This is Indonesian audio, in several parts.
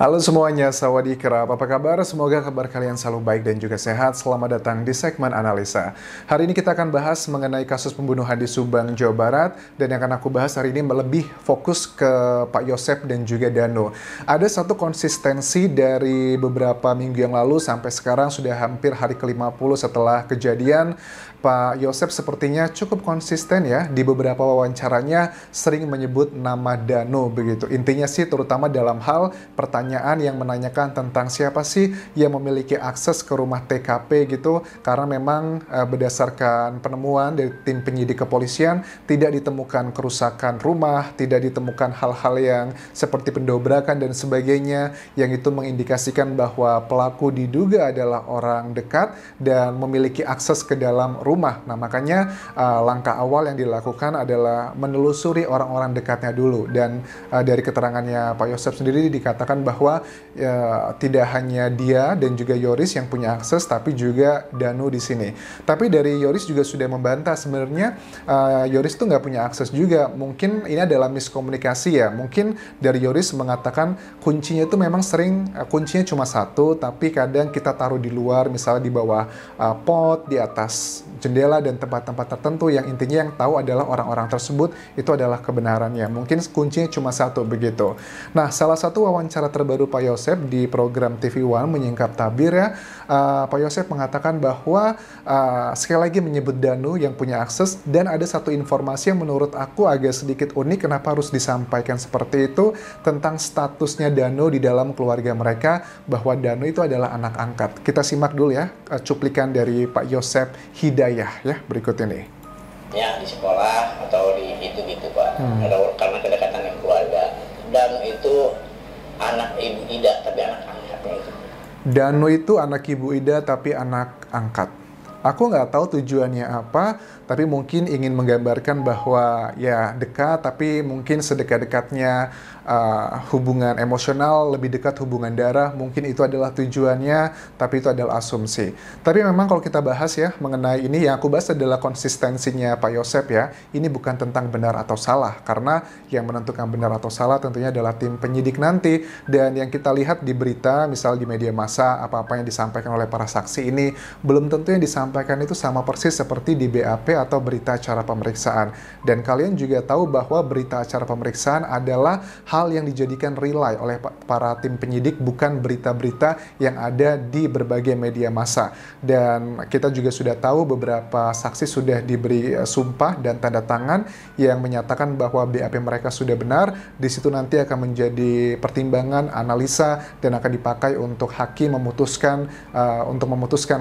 Halo semuanya, sawadee-krap. Apa kabar? Semoga kabar kalian selalu baik dan juga sehat. Selamat datang di segmen analisa. Hari ini kita akan bahas mengenai kasus pembunuhan di Subang, Jawa Barat. Dan yang akan aku bahas hari ini lebih fokus ke Pak Yosep dan juga Dano. Ada satu konsistensi dari beberapa minggu yang lalu sampai sekarang sudah hampir hari ke-50 setelah kejadian. Pak Yosep sepertinya cukup konsisten ya, di beberapa wawancaranya sering menyebut nama Dano begitu. Intinya sih terutama dalam hal pertanyaan yang menanyakan tentang siapa sih yang memiliki akses ke rumah TKP gitu, karena memang berdasarkan penemuan dari tim penyidik kepolisian tidak ditemukan kerusakan rumah, tidak ditemukan hal-hal yang seperti pendobrakan dan sebagainya, yang itu mengindikasikan bahwa pelaku diduga adalah orang dekat dan memiliki akses ke dalam rumah. Nah, makanya langkah awal yang dilakukan adalah menelusuri orang-orang dekatnya dulu. Dan dari keterangannya Pak Yosep sendiri dikatakan bahwa tidak hanya dia dan juga Yoris yang punya akses, tapi juga Danu di sini. Tapi dari Yoris juga sudah membantah sebenarnya Yoris tuh nggak punya akses juga. Mungkin ini adalah miskomunikasi ya. Mungkin dari Yoris mengatakan kuncinya itu memang sering kuncinya cuma satu, tapi kadang kita taruh di luar, misalnya di bawah pot, di atas jendela dan tempat-tempat tertentu yang intinya yang tahu adalah orang-orang tersebut, itu adalah kebenarannya. Mungkin kuncinya cuma satu begitu. Nah, salah satu wawancara terbaru Pak Yosep di program TV One Menyingkap Tabir ya, Pak Yosep mengatakan bahwa sekali lagi menyebut Danu yang punya akses, dan ada satu informasi yang menurut aku agak sedikit unik kenapa harus disampaikan seperti itu tentang statusnya Danu di dalam keluarga mereka, bahwa Danu itu adalah anak angkat. Kita simak dulu ya cuplikan dari Pak Yosep Hidayah ya berikut ini. Ya di sekolah atau di gitu-gitu Pak, atau karena kedekatan dengan keluarga. Dan itu anak ibu Ida tapi anak angkatnya itu. Danu itu anak ibu Ida tapi anak angkat. Aku nggak tahu tujuannya apa, tapi mungkin ingin menggambarkan bahwa ya dekat, tapi mungkin sedekat-dekatnya hubungan emosional, lebih dekat hubungan darah, mungkin itu adalah tujuannya, tapi itu adalah asumsi. Tapi memang kalau kita bahas ya mengenai ini, yang aku bahas adalah konsistensinya Pak Yosep ya. Ini bukan tentang benar atau salah, karena yang menentukan benar atau salah tentunya adalah tim penyidik nanti. Dan yang kita lihat di berita, misal di media massa, apa-apa yang disampaikan oleh para saksi ini, belum tentu yang disampaikan itu sama persis seperti di BAP atau berita acara pemeriksaan. Dan kalian juga tahu bahwa berita acara pemeriksaan adalah hal yang dijadikan relay oleh para tim penyidik, bukan berita-berita yang ada di berbagai media massa. Dan kita juga sudah tahu beberapa saksi sudah diberi sumpah dan tanda tangan yang menyatakan bahwa BAP mereka sudah benar. Di situ nanti akan menjadi pertimbangan, analisa, dan akan dipakai untuk hakim memutuskan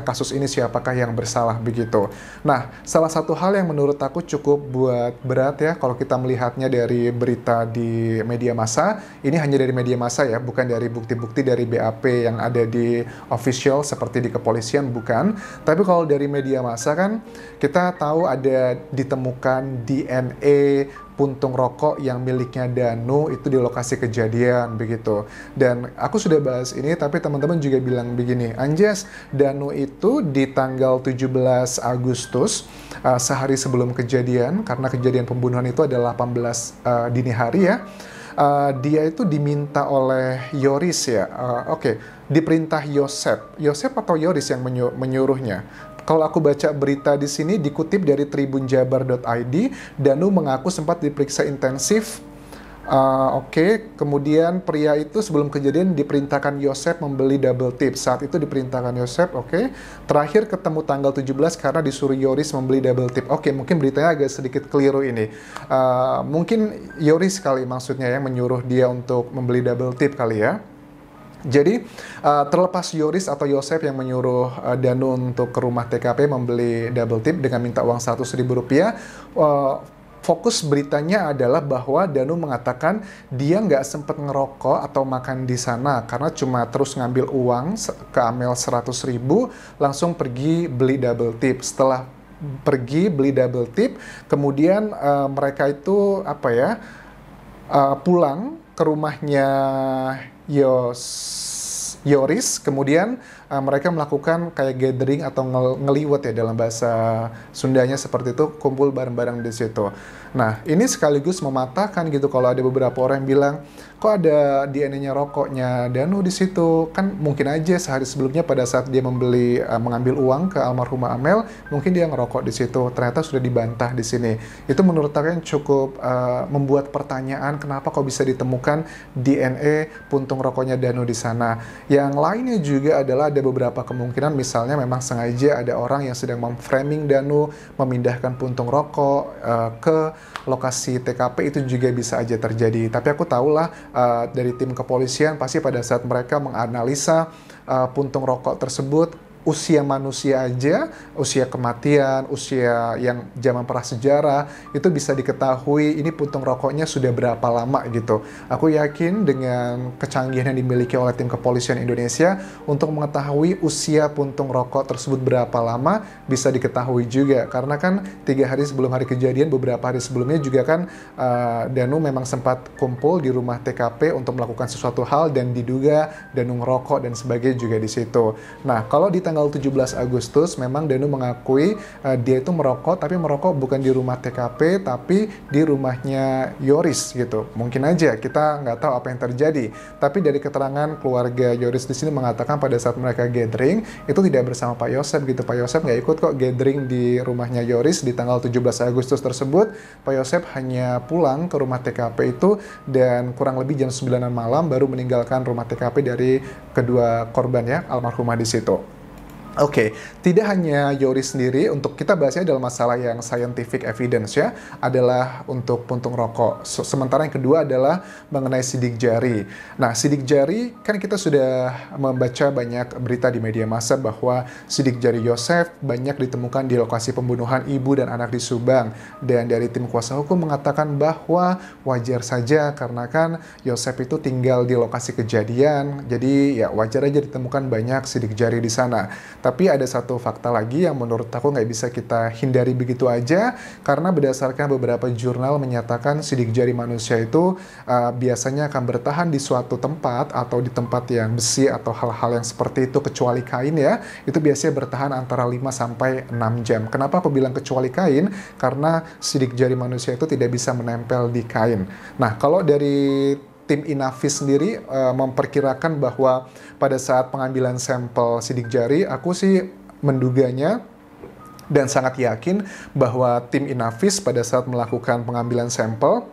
kasus ini siapakah yang bersalah begitu. Nah, salah satu hal yang menurut aku cukup buat berat ya kalau kita melihatnya dari berita di media massa, ini hanya dari media massa ya, bukan dari bukti-bukti dari BAP yang ada di official seperti di kepolisian, bukan. Tapi kalau dari media massa kan kita tahu ada ditemukan DNA puntung rokok yang miliknya Danu itu di lokasi kejadian begitu. Dan aku sudah bahas ini, tapi teman-teman juga bilang begini, Anjas, Danu itu di tanggal 17 Agustus, sehari sebelum kejadian, karena kejadian pembunuhan itu adalah 18 dini hari ya, dia itu diminta oleh Yoris ya, diperintah Yosep atau Yoris yang menyuruhnya. Kalau aku baca berita di sini dikutip dari tribunjabar.id, Danu mengaku sempat diperiksa intensif. Kemudian pria itu sebelum kejadian diperintahkan Yosep membeli double tip. Saat itu diperintahkan Yosep, terakhir ketemu tanggal 17 karena disuruh Yoris membeli double tip. Mungkin beritanya agak sedikit keliru ini. Mungkin Yoris kali maksudnya yang menyuruh dia untuk membeli double tip kali ya. Jadi terlepas Yoris atau Yosep yang menyuruh Danu untuk ke rumah TKP membeli double tip dengan minta uang Rp100.000, fokus beritanya adalah bahwa Danu mengatakan dia nggak sempat ngerokok atau makan di sana karena cuma terus ngambil uang ke Amel 100.000 langsung pergi beli double tip. Setelah pergi beli double tip, kemudian mereka itu pulang ke rumahnya Yoris, kemudian mereka melakukan kayak gathering atau ngeliwet ya dalam bahasa Sundanya seperti itu, kumpul bareng-bareng di situ. Nah, ini sekaligus mematahkan gitu kalau ada beberapa orang yang bilang kok ada DNA-nya rokoknya Danu di situ? Kan mungkin aja sehari sebelumnya pada saat dia mengambil uang ke almarhumah Amel, mungkin dia ngerokok di situ. Ternyata sudah dibantah di sini. Itu menurut aku yang cukup membuat pertanyaan kenapa kok bisa ditemukan DNA puntung rokoknya Danu di sana. Yang lainnya juga adalah ada beberapa kemungkinan, misalnya memang sengaja ada orang yang sedang memframing Danu, memindahkan puntung rokok ke lokasi TKP, itu juga bisa aja terjadi. Tapi aku tahulah dari tim kepolisian pasti pada saat mereka menganalisa puntung rokok tersebut, usia manusia aja, usia kematian, usia yang zaman prasejarah, itu bisa diketahui ini puntung rokoknya sudah berapa lama gitu. Aku yakin dengan kecanggihan yang dimiliki oleh tim kepolisian Indonesia untuk mengetahui usia puntung rokok tersebut berapa lama bisa diketahui juga. Karena kan 3 hari sebelum hari kejadian, beberapa hari sebelumnya juga kan Danu memang sempat kumpul di rumah TKP untuk melakukan sesuatu hal dan diduga Danu ngerokok dan sebagainya juga di situ. Nah, kalau di tanggal 17 Agustus memang Danu mengakui dia itu merokok, tapi merokok bukan di rumah TKP tapi di rumahnya Yoris gitu. Mungkin aja kita nggak tahu apa yang terjadi, tapi dari keterangan keluarga Yoris di sini mengatakan pada saat mereka gathering itu tidak bersama Pak Yosep gitu. Pak Yosep nggak ikut kok gathering di rumahnya Yoris di tanggal 17 Agustus tersebut. Pak Yosep hanya pulang ke rumah TKP itu dan kurang lebih jam 9 malam baru meninggalkan rumah TKP dari kedua korban ya, almarhumah di situ. Oke, tidak hanya Yoris sendiri, untuk kita bahasnya dalam masalah yang scientific evidence ya, adalah untuk puntung rokok. Sementara yang kedua adalah mengenai sidik jari. Nah, sidik jari, kan kita sudah membaca banyak berita di media massa bahwa sidik jari Yosef banyak ditemukan di lokasi pembunuhan ibu dan anak di Subang. Dan dari tim kuasa hukum mengatakan bahwa wajar saja karena kan Yosef itu tinggal di lokasi kejadian, jadi ya wajar aja ditemukan banyak sidik jari di sana. Tapi ada satu fakta lagi yang menurut aku nggak bisa kita hindari begitu aja, karena berdasarkan beberapa jurnal menyatakan sidik jari manusia itu biasanya akan bertahan di suatu tempat atau di tempat yang besi atau hal-hal yang seperti itu, kecuali kain ya, itu biasanya bertahan antara 5 sampai 6 jam. Kenapa aku bilang kecuali kain? Karena sidik jari manusia itu tidak bisa menempel di kain. Nah, kalau dari tim Inavis sendiri memperkirakan bahwa pada saat pengambilan sampel sidik jari, aku sih menduganya dan sangat yakin bahwa tim Inavis pada saat melakukan pengambilan sampel,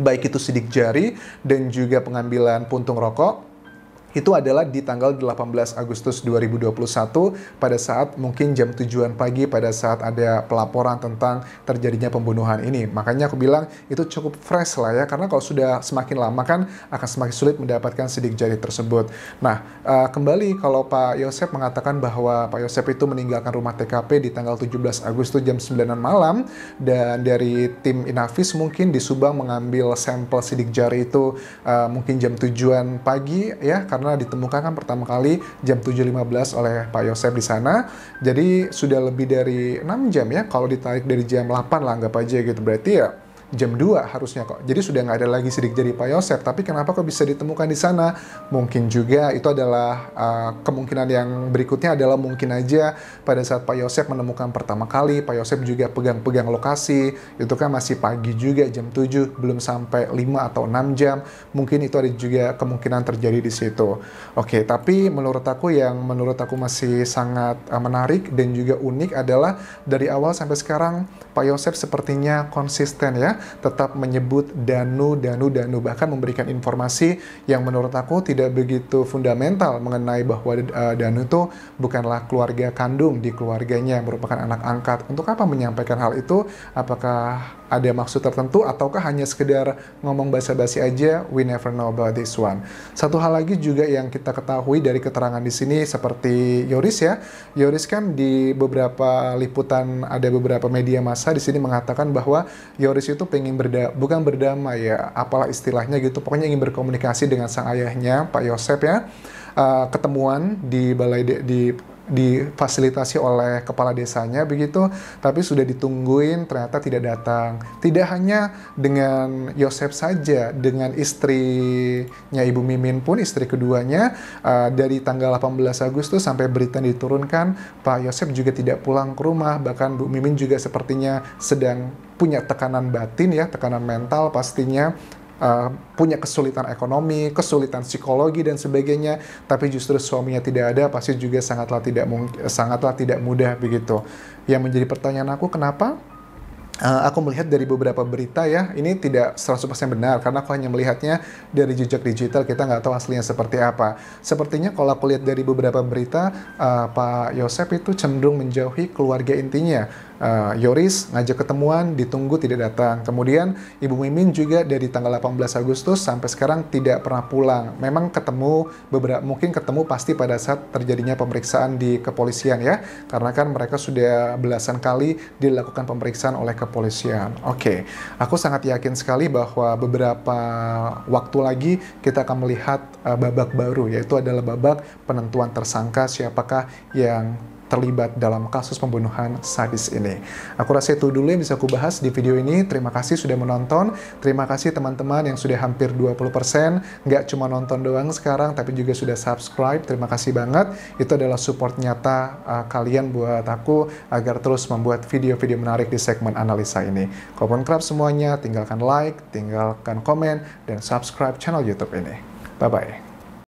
baik itu sidik jari dan juga pengambilan puntung rokok, itu adalah di tanggal 18 Agustus 2021 pada saat mungkin jam 7-an pagi pada saat ada pelaporan tentang terjadinya pembunuhan ini. Makanya aku bilang itu cukup fresh lah ya, karena kalau sudah semakin lama kan akan semakin sulit mendapatkan sidik jari tersebut. Nah, kembali kalau Pak Yosep mengatakan bahwa Pak Yosep itu meninggalkan rumah TKP di tanggal 17 Agustus jam 9 malam, dan dari tim Inavis mungkin di Subang mengambil sampel sidik jari itu mungkin jam 7-an pagi ya, karena ditemukan kan pertama kali jam 7.15 oleh Pak Yosep di sana. Jadi sudah lebih dari 6 jam ya, kalau ditarik dari jam 8 lah anggap aja gitu, berarti ya jam 2 harusnya kok. Jadi sudah nggak ada lagi sidik jari Pak Yosep. Tapi kenapa kok bisa ditemukan di sana? Mungkin juga itu adalah kemungkinan yang berikutnya adalah mungkin aja pada saat Pak Yosep menemukan pertama kali, Pak Yosep juga pegang-pegang lokasi. Itu kan masih pagi juga, jam 7, belum sampai 5 atau 6 jam. Mungkin itu ada juga kemungkinan terjadi di situ. Oke, tapi menurut aku masih sangat menarik dan juga unik adalah dari awal sampai sekarang Pak Yosep sepertinya konsisten ya, tetap menyebut Danu, bahkan memberikan informasi yang menurut aku tidak begitu fundamental mengenai bahwa Danu itu bukanlah keluarga kandung di keluarganya, merupakan anak angkat. Untuk apa menyampaikan hal itu? Apakah ada maksud tertentu ataukah hanya sekedar ngomong basa-basi aja? We never know about this one. Satu hal lagi juga yang kita ketahui dari keterangan di sini seperti Yoris ya. Yoris kan di beberapa liputan ada beberapa media massa di sini mengatakan bahwa Yoris itu pengen bukan berdamai ya, apalah istilahnya gitu. Pokoknya ingin berkomunikasi dengan sang ayahnya, Pak Yosep ya. Ketemuan di balai difasilitasi oleh kepala desanya begitu, tapi sudah ditungguin ternyata tidak datang. Tidak hanya dengan Yosep saja, dengan istrinya Ibu Mimin pun, istri keduanya, dari tanggal 18 Agustus sampai berita diturunkan, Pak Yosep juga tidak pulang ke rumah. Bahkan Bu Mimin juga sepertinya sedang punya tekanan batin ya, tekanan mental pastinya. punya kesulitan ekonomi, kesulitan psikologi dan sebagainya, tapi justru suaminya tidak ada, pasti juga sangatlah tidak mudah begitu. Yang menjadi pertanyaan aku, kenapa? Aku melihat dari beberapa berita ya, ini tidak 100% benar karena aku hanya melihatnya dari jejak digital, kita nggak tahu aslinya seperti apa. Sepertinya kalau aku lihat dari beberapa berita, Pak Yosep itu cenderung menjauhi keluarga intinya. Yoris ngajak ketemuan, ditunggu tidak datang. Kemudian Ibu Mimin juga dari tanggal 18 Agustus sampai sekarang tidak pernah pulang. Memang mungkin ketemu pasti pada saat terjadinya pemeriksaan di kepolisian ya, karena kan mereka sudah belasan kali dilakukan pemeriksaan oleh kepolisian. Oke, aku sangat yakin sekali bahwa beberapa waktu lagi kita akan melihat babak baru, yaitu adalah babak penentuan tersangka siapakah yang terlibat dalam kasus pembunuhan sadis ini. Aku rasa itu dulu yang bisa aku bahas di video ini. Terima kasih sudah menonton. Terima kasih teman-teman yang sudah hampir 20%. Nggak cuma nonton doang sekarang, tapi juga sudah subscribe. Terima kasih banget. Itu adalah support nyata kalian buat aku agar terus membuat video-video menarik di segmen analisa ini. Kawan kerap semuanya, tinggalkan like, tinggalkan komen, dan subscribe channel YouTube ini. Bye-bye.